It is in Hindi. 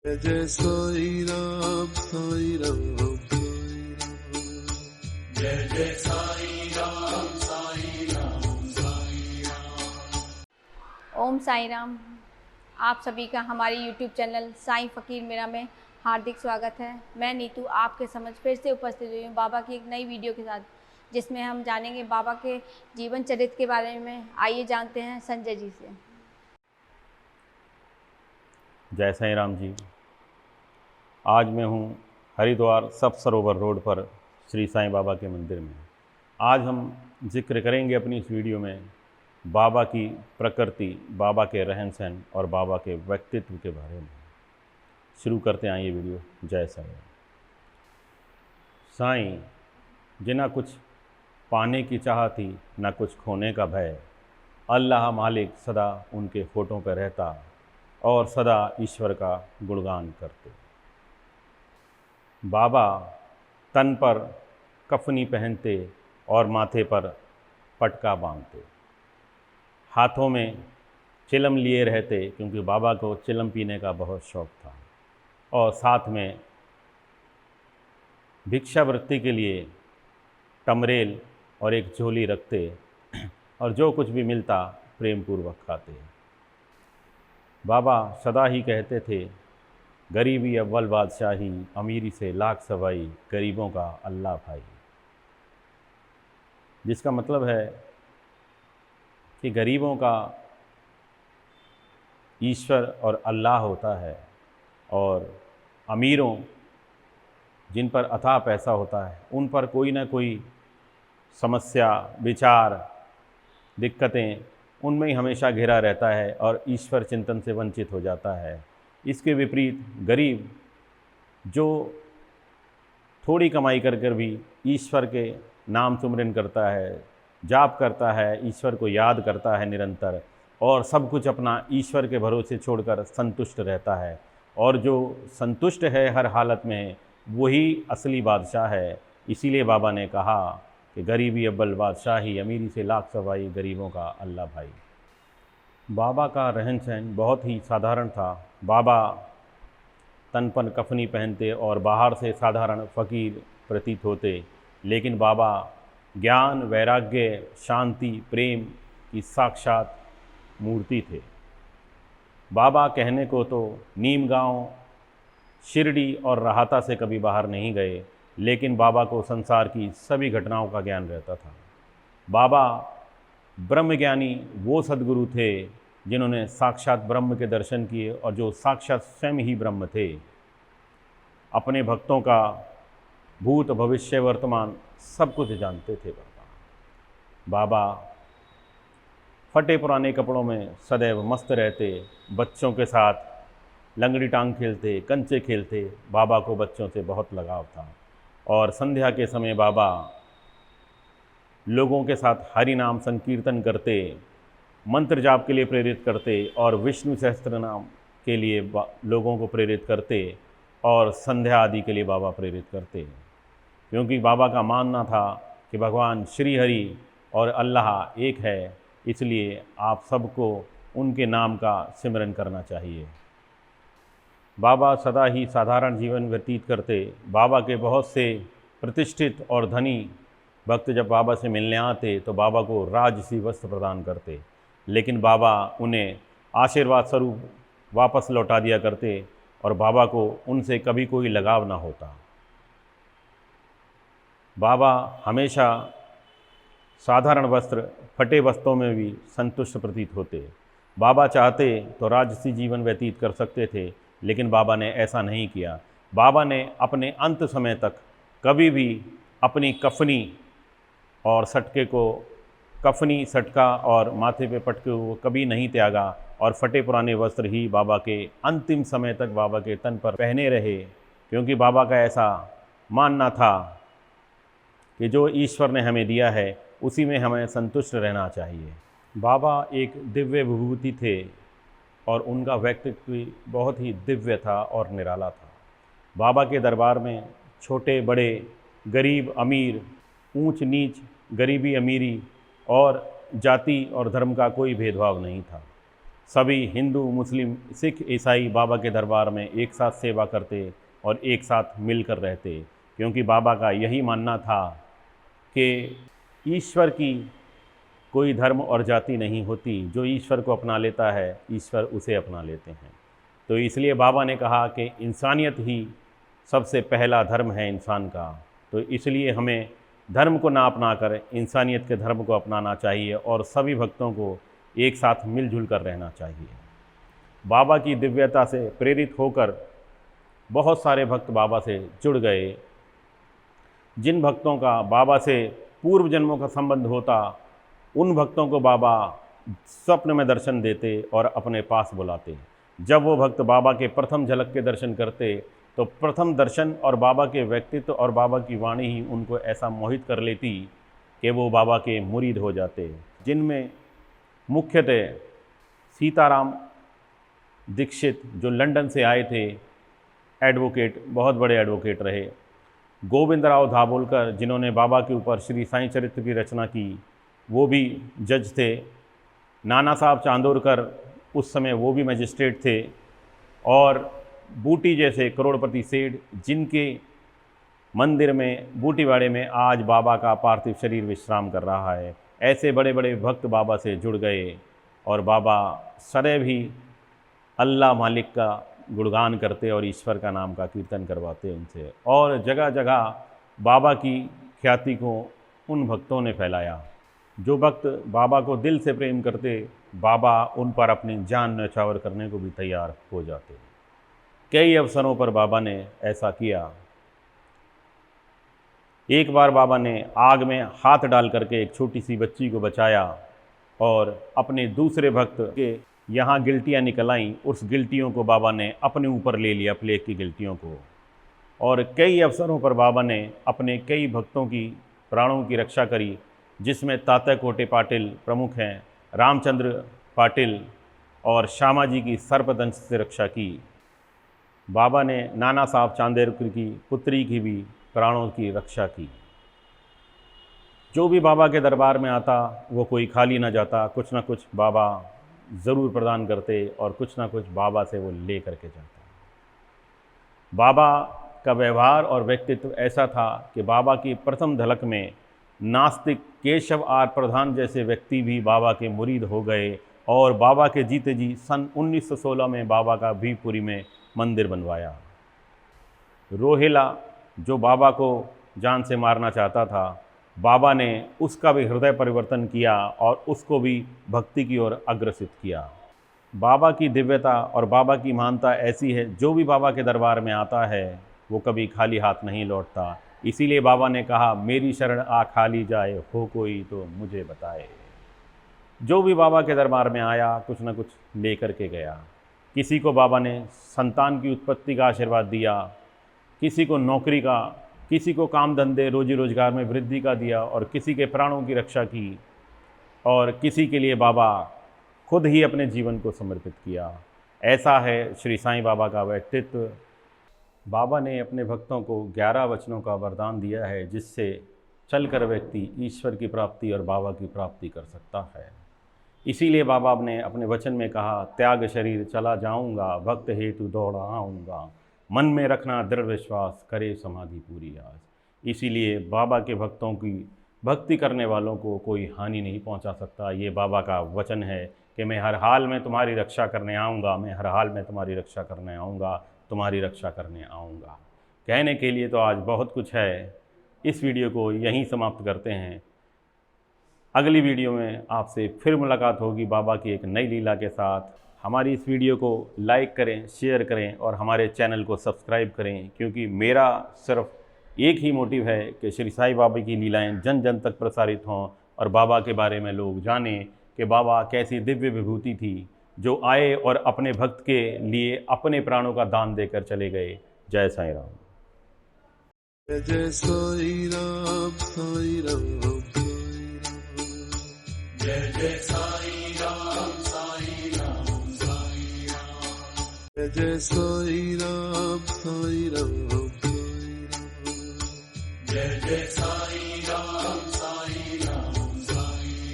जय साई राम साई राम साई राम। जय जय साई राम साई राम साई राम। ओम साई राम। आप सभी का हमारे YouTube चैनल साईं फ़कीर मेरा में हार्दिक स्वागत है। मैं नीतू आपके समझ फिर से उपस्थित हुई हूँ बाबा की एक नई वीडियो के साथ, जिसमें हम जानेंगे बाबा के जीवन चरित्र के बारे में। आइए जानते हैं संजय जी से। जय साईं राम जी। आज मैं हूँ हरिद्वार सब सरोवर रोड पर श्री साईं बाबा के मंदिर में। आज हम जिक्र करेंगे अपनी इस वीडियो में बाबा की प्रकृति, बाबा के रहन सहन और बाबा के व्यक्तित्व के बारे में। शुरू करते हैं ये वीडियो। जय साईं। साईं जिन्हें कुछ पाने की चाह थी न कुछ खोने का भय, अल्लाह मालिक सदा उनके होठों पर रहता और सदा ईश्वर का गुणगान करते। बाबा तन पर कफनी पहनते और माथे पर पटका बांधते, हाथों में चिलम लिए रहते क्योंकि बाबा को चिलम पीने का बहुत शौक़ था, और साथ में भिक्षावृत्ति के लिए टमरेल और एक झोली रखते और जो कुछ भी मिलता प्रेम पूर्वक खाते। बाबा सदा ही कहते थे, गरीबी अव्वल बादशाही, अमीरी से लाख सवाई, गरीबों का अल्लाह भाई। जिसका मतलब है कि गरीबों का ईश्वर और अल्लाह होता है, और अमीरों जिन पर अथाह पैसा होता है उन पर कोई ना कोई समस्या, विचार, दिक्कतें उनमें ही हमेशा घिरा रहता है और ईश्वर चिंतन से वंचित हो जाता है। इसके विपरीत गरीब जो थोड़ी कमाई कर कर भी ईश्वर के नाम सुमरन करता है, जाप करता है, ईश्वर को याद करता है निरंतर, और सब कुछ अपना ईश्वर के भरोसे छोड़कर संतुष्ट रहता है, और जो संतुष्ट है हर हालत में, वही असली बादशाह है। इसीलिए बाबा ने कहा कि गरीबी अव्वल बादशाही, अमीरी से लाख सवाई, गरीबों का अल्लाह भाई। बाबा का रहन सहन बहुत ही साधारण था। बाबा तन पर कफनी पहनते और बाहर से साधारण फ़कीर प्रतीत होते, लेकिन बाबा ज्ञान, वैराग्य, शांति, प्रेम की साक्षात मूर्ति थे। बाबा कहने को तो नीम गाँव, शिरडी और राहता से कभी बाहर नहीं गए, लेकिन बाबा को संसार की सभी घटनाओं का ज्ञान रहता था। बाबा ब्रह्मज्ञानी वो सद्गुरु थे जिन्होंने साक्षात ब्रह्म के दर्शन किए और जो साक्षात स्वयं ही ब्रह्म थे। अपने भक्तों का भूत, भविष्य, वर्तमान सब कुछ जानते थे। बाबा फटे पुराने कपड़ों में सदैव मस्त रहते, बच्चों के साथ लंगड़ी टांग खेलते, कंचे खेलते। बाबा को बच्चों से बहुत लगाव था, और संध्या के समय बाबा लोगों के साथ हरि नाम संकीर्तन करते, मंत्र जाप के लिए प्रेरित करते, और विष्णु सहस्त्र नाम के लिए लोगों को प्रेरित करते, और संध्या आदि के लिए बाबा प्रेरित करते। क्योंकि बाबा का मानना था कि भगवान श्री हरि और अल्लाह एक है, इसलिए आप सबको उनके नाम का सिमरन करना चाहिए। बाबा सदा ही साधारण जीवन व्यतीत करते। बाबा के बहुत से प्रतिष्ठित और धनी भक्त जब बाबा से मिलने आते तो बाबा को राजसी वस्त्र प्रदान करते, लेकिन बाबा उन्हें आशीर्वाद स्वरूप वापस लौटा दिया करते, और बाबा को उनसे कभी कोई लगाव ना होता। बाबा हमेशा साधारण वस्त्र, फटे वस्त्रों में भी संतुष्ट प्रतीत होते। बाबा चाहते तो राजसी जीवन व्यतीत कर सकते थे, लेकिन बाबा ने ऐसा नहीं किया। बाबा ने अपने अंत समय तक कभी भी अपनी कफनी और सटके को, कफनी, सटका और माथे पे पटके को कभी नहीं त्यागा, और फटे पुराने वस्त्र ही बाबा के अंतिम समय तक बाबा के तन पर पहने रहे, क्योंकि बाबा का ऐसा मानना था कि जो ईश्वर ने हमें दिया है उसी में हमें संतुष्ट रहना चाहिए। बाबा एक दिव्य विभूति थे और उनका व्यक्तित्व बहुत ही दिव्य था और निराला था। बाबा के दरबार में छोटे बड़े, गरीब अमीर, ऊंच नीच, गरीबी अमीरी और जाति और धर्म का कोई भेदभाव नहीं था। सभी हिंदू, मुस्लिम, सिख, ईसाई बाबा के दरबार में एक साथ सेवा करते और एक साथ मिलकर रहते, क्योंकि बाबा का यही मानना था कि ईश्वर की कोई धर्म और जाति नहीं होती, जो ईश्वर को अपना लेता है ईश्वर उसे अपना लेते हैं। तो इसलिए बाबा ने कहा कि इंसानियत ही सबसे पहला धर्म है इंसान का, तो इसलिए हमें धर्म को ना अपना कर इंसानियत के धर्म को अपनाना चाहिए और सभी भक्तों को एक साथ मिलजुल कर रहना चाहिए। बाबा की दिव्यता से प्रेरित होकर बहुत सारे भक्त बाबा से जुड़ गए। जिन भक्तों का बाबा से पूर्व जन्मों का संबंध होता, उन भक्तों को बाबा स्वप्न में दर्शन देते और अपने पास बुलाते। जब वो भक्त बाबा के प्रथम झलक के दर्शन करते तो प्रथम दर्शन और बाबा के व्यक्तित्व और बाबा की वाणी ही उनको ऐसा मोहित कर लेती कि वो बाबा के मुरीद हो जाते, जिनमें मुख्यतः सीताराम दीक्षित जो लंदन से आए थे, एडवोकेट, बहुत बड़े एडवोकेट रहे, गोविंदराव दाभोलकर जिन्होंने बाबा के ऊपर श्री साईं चरित्र की रचना की, वो भी जज थे, नाना साहब चांदोरकर उस समय वो भी मजिस्ट्रेट थे, और बूटी जैसे करोड़पति सेठ जिनके मंदिर में, बूटीवाड़े में आज बाबा का पार्थिव शरीर विश्राम कर रहा है। ऐसे बड़े बड़े भक्त बाबा से जुड़ गए और बाबा सदैव ही अल्लाह मालिक का गुणगान करते और ईश्वर का नाम का कीर्तन करवाते उनसे, और जगह जगह बाबा की ख्याति को उन भक्तों ने फैलाया। जो भक्त बाबा को दिल से प्रेम करते, बाबा उन पर अपनी जान न्यौछावर करने को भी तैयार हो जाते। कई अवसरों पर बाबा ने ऐसा किया। एक बार बाबा ने आग में हाथ डाल करके एक छोटी सी बच्ची को बचाया और अपने दूसरे भक्त के यहाँ गिल्टियाँ निकल आईं, उस गिल्टियों को बाबा ने अपने ऊपर ले लिया, प्लेग की गिल्टियों को। और कई अवसरों पर बाबा ने अपने कई भक्तों की प्राणों की रक्षा करी, जिसमें तात्या कोटे पाटिल प्रमुख हैं, रामचंद्र पाटिल और श्यामा जी की सर्पदंश से रक्षा की। बाबा ने नाना साहब चांदेरकर की पुत्री की भी प्राणों की रक्षा की। जो भी बाबा के दरबार में आता वो कोई खाली ना जाता, कुछ ना कुछ बाबा ज़रूर प्रदान करते और कुछ ना कुछ बाबा से वो ले करके जाता। बाबा का व्यवहार और व्यक्तित्व ऐसा था कि बाबा की प्रथम झलक में नास्तिक केशव आर प्रधान जैसे व्यक्ति भी बाबा के मुरीद हो गए और बाबा के जीते जी सन 1916 में बाबा का भीमपुरी में मंदिर बनवाया। रोहिला जो बाबा को जान से मारना चाहता था, बाबा ने उसका भी हृदय परिवर्तन किया और उसको भी भक्ति की ओर अग्रसित किया। बाबा की दिव्यता और बाबा की महानता ऐसी है, जो भी बाबा के दरबार में आता है वो कभी खाली हाथ नहीं लौटता। इसीलिए बाबा ने कहा, मेरी शरण आ खाली जाए, हो कोई तो मुझे बताए। जो भी बाबा के दरबार में आया कुछ न कुछ ले कर के गया। किसी को बाबा ने संतान की उत्पत्ति का आशीर्वाद दिया, किसी को नौकरी का, किसी को काम धंधे रोजी रोजगार में वृद्धि का दिया और किसी के प्राणों की रक्षा की, और किसी के लिए बाबा खुद ही अपने जीवन को समर्पित किया। ऐसा है श्री साईं बाबा का व्यक्तित्व। बाबा ने अपने भक्तों को 11 वचनों का वरदान दिया है, जिससे चलकर व्यक्ति ईश्वर की प्राप्ति और बाबा की प्राप्ति कर सकता है। इसीलिए बाबा ने अपने वचन में कहा, त्याग शरीर चला जाऊंगा, भक्त हेतु दौड़ा आऊँगा, मन में रखना दृढ़ विश्वास, करे समाधि पूरी आस। इसीलिए बाबा के भक्तों की भक्ति करने वालों को कोई हानि नहीं पहुंचा सकता। ये बाबा का वचन है कि मैं हर हाल में तुम्हारी रक्षा करने आऊँगा, मैं हर हाल में तुम्हारी रक्षा करने आऊँगा, तुम्हारी रक्षा करने आऊँगा। कहने के लिए तो आज बहुत कुछ है। इस वीडियो को यहीं समाप्त करते हैं। अगली वीडियो में आपसे फिर मुलाकात होगी बाबा की एक नई लीला के साथ। हमारी इस वीडियो को लाइक करें, शेयर करें और हमारे चैनल को सब्सक्राइब करें, क्योंकि मेरा सिर्फ एक ही मोटिव है कि श्री साईं बाबा की लीलाएं जन जन तक प्रसारित हों और बाबा के बारे में लोग जानें कि बाबा कैसी दिव्य विभूति थी, जो आए और अपने भक्त के लिए अपने प्राणों का दान देकर चले गए। जय साईं राम। जय साईं राम, साईं राम, जय जय साईं राम, साईं राम, साईं राम, जय साईं राम, साईं राम, जय जय साईं।